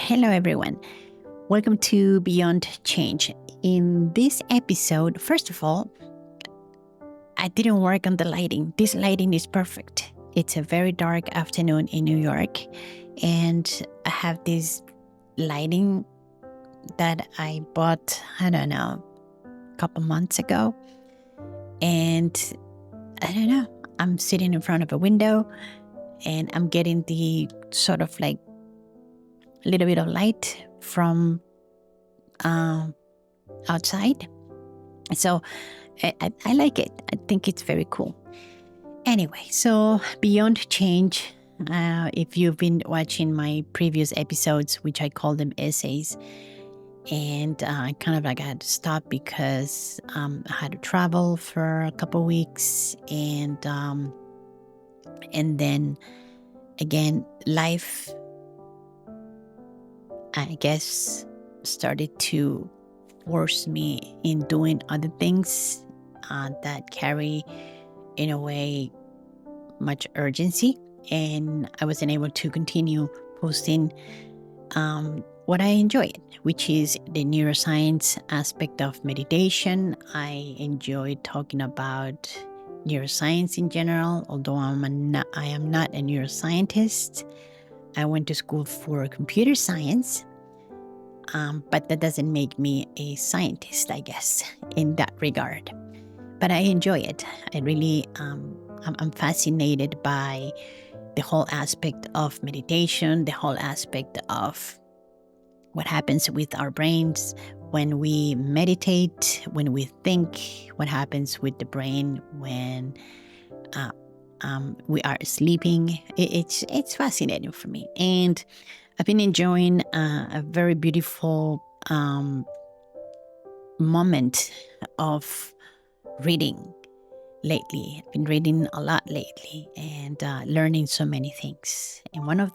Hello, everyone. Welcome to Beyond Change. In this episode, first of all, I didn't work on the lighting. This lighting is perfect. It's a very dark afternoon in New York, and I have this lighting that I bought, I don't know, a couple months ago. And I don't know, I'm sitting in front of a window and I'm getting the sort of like a little bit of light from outside. So I like it. I think it's very cool. Anyway, so Beyond Change, if you've been watching my previous episodes, which I call them essays, and I had to stop because I had to travel for a couple weeks, and then again, life, I guess, started to force me in doing other things that carry, in a way, much urgency. And I wasn't able to continue posting what I enjoyed, which is the neuroscience aspect of meditation. I enjoy talking about neuroscience in general, although I am not a neuroscientist. I went to school for computer science, but that doesn't make me a scientist, I guess, in that regard. But I enjoy it. I really, I'm fascinated by the whole aspect of meditation, the whole aspect of what happens with our brains when we meditate, when we think, what happens with the brain when we are sleeping. It's fascinating for me. And I've been enjoying a very beautiful moment of reading lately. I've been reading a lot lately and learning so many things. And one of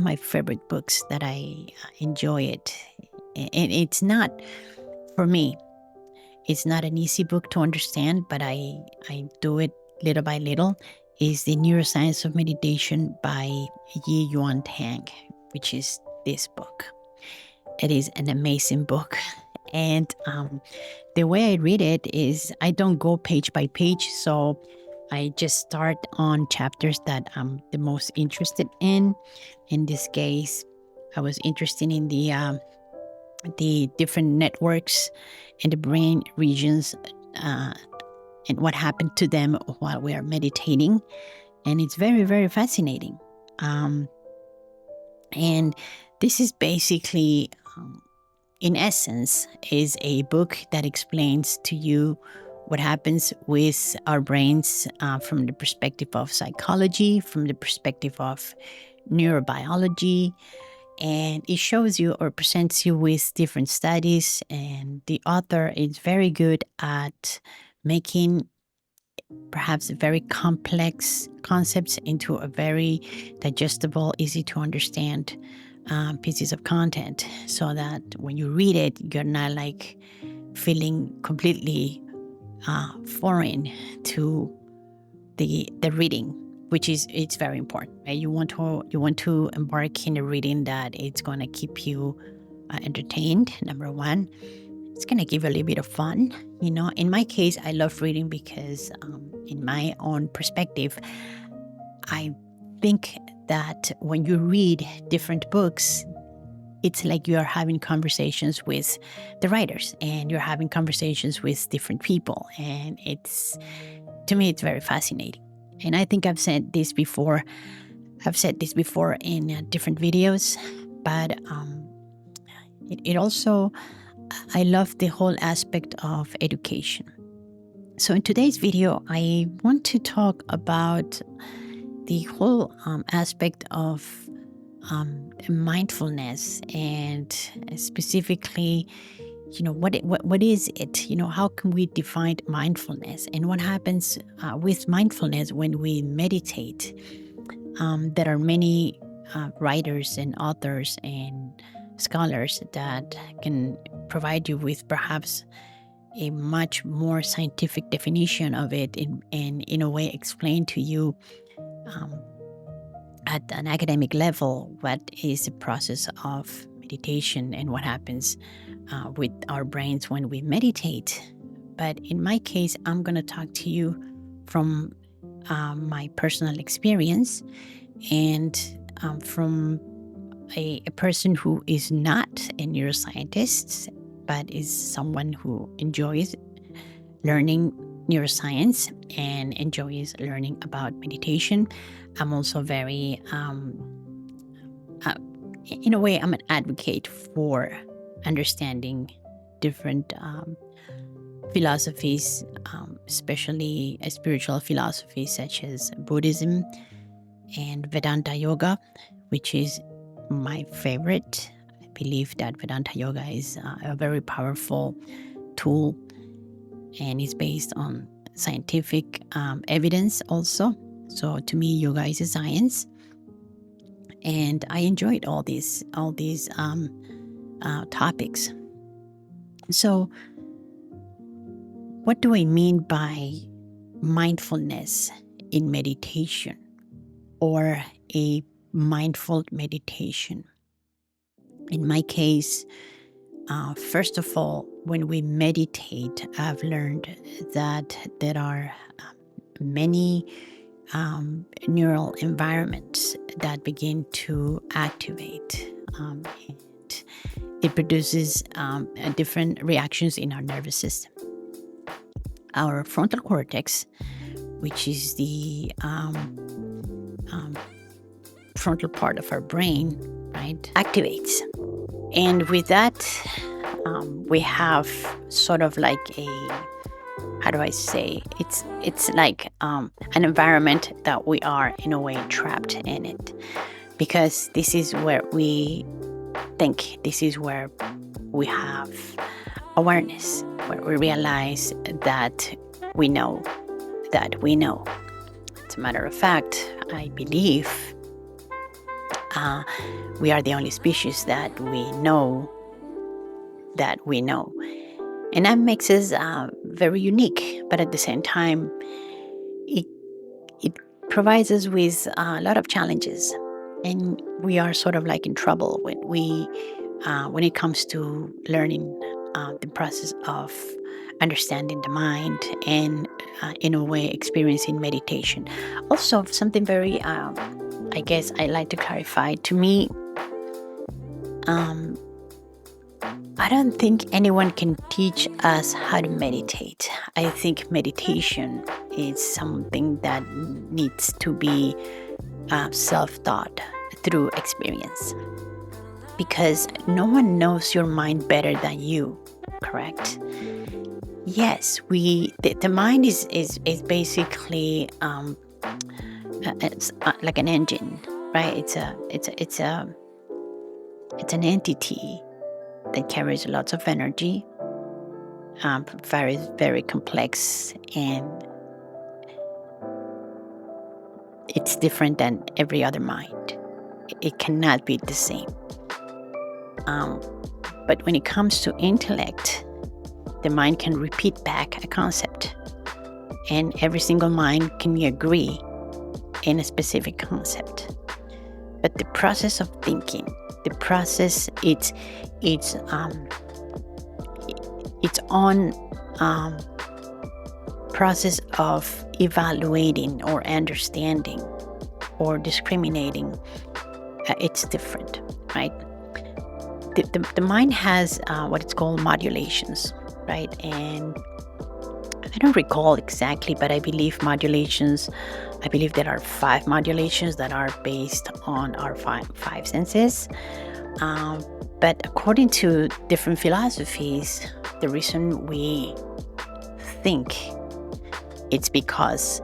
my favorite books that I enjoy it, and it's not, for me, it's not an easy book to understand, but I do it little by little, is The Neuroscience of Meditation by Yi Yuan Tang, which is this book. It is an amazing book. And the way I read it is I don't go page by page. So I just start on chapters that I'm the most interested in. In this case, I was interested in the different networks in the brain regions and what happened to them while we are meditating. And it's very, very fascinating. And this is basically, in essence, is a book that explains to you what happens with our brains from the perspective of psychology, from the perspective of neurobiology. And it shows you or presents you with different studies. And the author is very good at making perhaps very complex concepts into a very digestible, easy to understand pieces of content, so that when you read it, you're not like feeling completely foreign to the reading, which is, it's very important, right? You want to embark in a reading that it's going to keep you entertained. Number one, it's going to give you a little bit of fun. In my case, I love reading because in my own perspective, I think that when you read different books, it's like you are having conversations with the writers and you're having conversations with different people. And to me, it's very fascinating. And I think I've said this before in different videos, but it also, I love the whole aspect of education. So in today's video, I want to talk about the whole aspect of mindfulness, and specifically, what is it? How can we define mindfulness, and what happens with mindfulness when we meditate? There are many writers and authors and scholars that can provide you with perhaps a much more scientific definition of it, and in a way explain to you at an academic level what is the process of meditation and what happens with our brains when we meditate. But in my case, I'm going to talk to you from my personal experience and from a person who is not a neuroscientist, but is someone who enjoys learning neuroscience and enjoys learning about meditation. I'm also very, in a way, I'm an advocate for understanding different philosophies, especially spiritual philosophies such as Buddhism and Vedanta Yoga, which is my favorite. I believe that Vedanta Yoga is a very powerful tool and is based on scientific evidence also. So to me, yoga is a science, and I enjoyed all these topics. So, what do I mean by mindfulness in meditation or a mindful meditation? In my case, first of all, when we meditate, I've learned that there are many neural environments that begin to activate, and it produces different reactions in our nervous system. Our frontal cortex, which is the frontal part of our brain, right, activates. And with that, we have sort of like a, how do I say, it's like an environment that we are in a way trapped in it, because this is where we think, this is where we have awareness, where we realize that we know that we know. As a matter of fact, I believe we are the only species that we know that we know. And that makes us very unique, but at the same time, it provides us with a lot of challenges. And we are sort of like in trouble when it comes to learning the process of understanding the mind and, in a way, experiencing meditation. Also, something very, I guess I like to clarify, to me, I don't think anyone can teach us how to meditate. I think meditation is something that needs to be self-taught through experience, because no one knows your mind better than you, correct? Yes, the mind is basically it's like an engine, right? It's an entity that carries lots of energy, very, very complex, and it's different than every other mind. It cannot be the same. But when it comes to intellect, the mind can repeat back a concept, and every single mind can agree in a specific concept. But the process of thinking, the process, its own process of evaluating or understanding or discriminating, it's different, right? The mind has what it's called modulations, right? And I don't recall exactly, but I believe there are 5 modulations that are based on our five senses. But according to different philosophies, the reason we think, it's because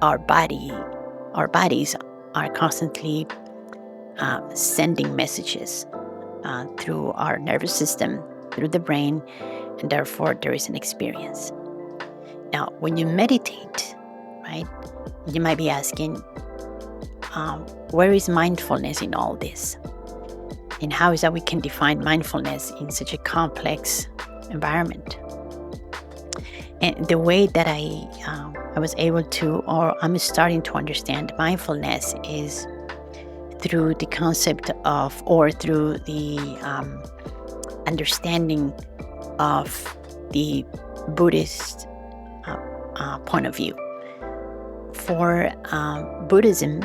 our bodies are constantly sending messages through our nervous system, through the brain, and therefore there is an experience. Now, when you meditate, right, you might be asking, where is mindfulness in all this? And how is that we can define mindfulness in such a complex environment? And the way that I was able to, or I'm starting to understand mindfulness, is through the concept of, or through the understanding of the Buddhist point of view. For Buddhism,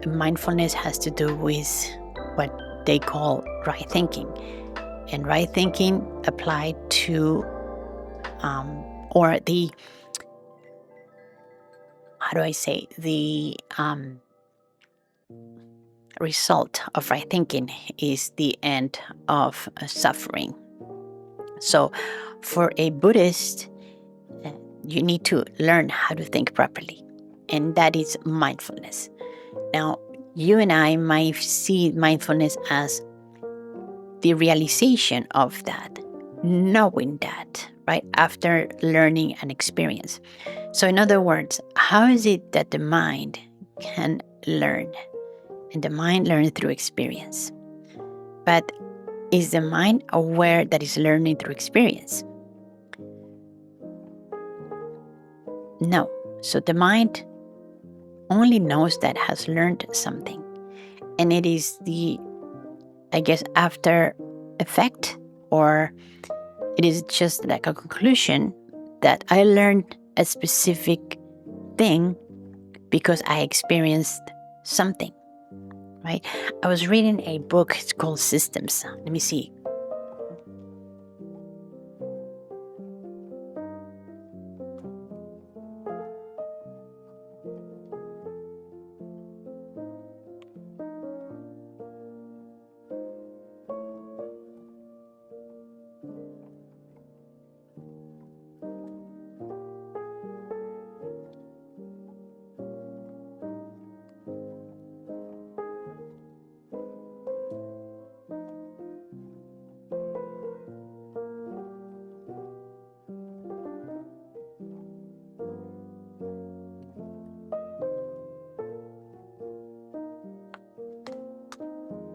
mindfulness has to do with what they call right thinking. And right thinking applied to, or the, how do I say, the result of right thinking is the end of suffering. So for a Buddhist, you need to learn how to think properly, and that is mindfulness. Now, you and I might see mindfulness as the realization of that, knowing that, right, after learning an experience. So in other words, how is it that the mind can learn? And the mind learns through experience. But is the mind aware that it's learning through experience? No. So the mind only knows that it has learned something. And it is the, I guess, after effect, or it is just like a conclusion that I learned a specific thing because I experienced something, right? I was reading a book, it's called Systems. Let me see.